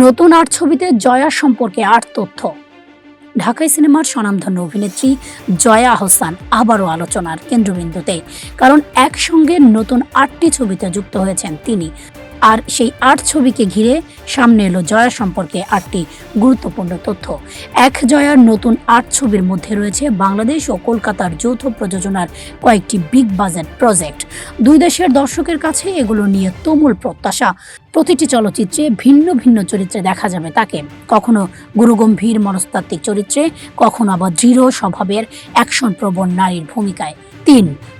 নতুন আট ছবিতে জয়া সম্পর্কে আট তথ্য। ঢাকাই সিনেমার স্বনামধন্য অভিনেত্রী জয়া আহসান আবারও আলোচনার কেন্দ্রবিন্দুতে, কারণ একসঙ্গে নতুন ৮টি ছবিতে যুক্ত হয়েছেন তিনি। আর সেই ৮ ছবিকে ঘিরে সামনে এলো জয়া সম্পর্কে ৮টি গুরুত্বপূর্ণ তথ্য। জয়ার নতুন ৮ ছবির মধ্যে রয়েছে বাংলাদেশ ও কলকাতার যৌথ প্রযোজনার কয়েকটি বিগ বাজেট প্রজেক্ট। দুই দেশের দর্শকের কাছে এগুলো নিয়ে তুমুল প্রত্যাশা। প্রতিটি চলচ্চিত্রে ভিন্ন ভিন্ন চরিত্রে দেখা যাবে তাকে, কখনো গুরুগম্ভীর মনস্তাত্ত্বিক চরিত্রে, কখনো আবার দৃঢ় স্বভাবের অ্যাকশনপ্রবণ নারীর ভূমিকায়।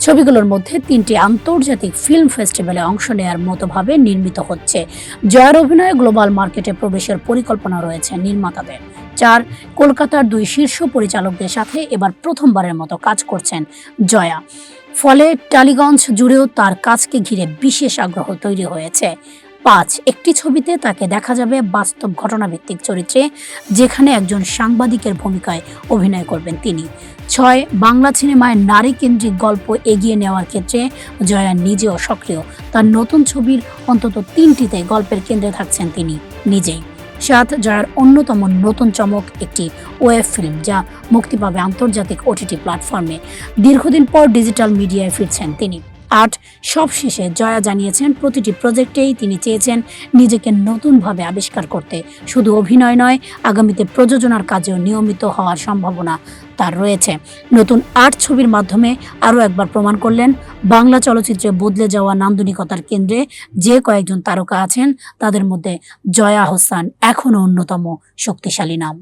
ছবিগুলোর মধ্যে 3টি আন্তর্জাতিক ফিল্ম ফেস্টিভ্যালে অংশ নেয়ার মতো ভাবে নির্মিত হচ্ছে। জয়ার অভিনয়ে গ্লোবাল মার্কেটে প্রবেশের পরিকল্পনা রয়েছে নির্মাতাদের। কলকাতার 2 শীর্ষ পরিচালকদের সাথে এবার প্রথমবারের মতো কাজ করছেন জয়া। ফলে টালিগঞ্জ জুড়েও তার কাজকে ঘিরে বিশেষ আগ্রহ তৈরি হয়েছে। একটি ছবিতে তাকে দেখা যাবে বাস্তব ঘটনাভিত্তিক চরিত্রে, যেখানে একজন সাংবাদিকের ভূমিকায় অভিনয় করবেন তিনি। বাংলা সিনেমায় নারী কেন্দ্রিক গল্প এগিয়ে নেওয়ার ক্ষেত্রে জয়া নিজেও সক্রিয়। তার নতুন ছবির অন্তত 3টিতে গল্পের কেন্দ্রে থাকছেন তিনি নিজেই। জয়ার অন্যতম নতুন চমক একটি ওয়েব ফিল্ম, যা মুক্তি পাবে আন্তর্জাতিক OTT প্ল্যাটফর্মে। দীর্ঘদিন পর ডিজিটাল মিডিয়ায় ফিরছেন তিনি। সবশেষে জয়া জানিয়েছেন, প্রতিটি প্রজেক্টেই তিনি চেয়েছেন নিজেকে নতুনভাবে আবিষ্কার করতে। শুধু অভিনয় নয়, আগামীতে প্রযোজনার কাজেও নিয়মিত হওয়ার সম্ভাবনা তার রয়েছে। নতুন ৮ ছবির মাধ্যমে আরও একবার প্রমাণ করলেন, বাংলা চলচ্চিত্রে বদলে যাওয়া নান্দনিকতার কেন্দ্রে যে কয়েকজন তারকা আছেন, তাদের মধ্যে জয়া আহসান এখনও অন্যতম শক্তিশালী নাম।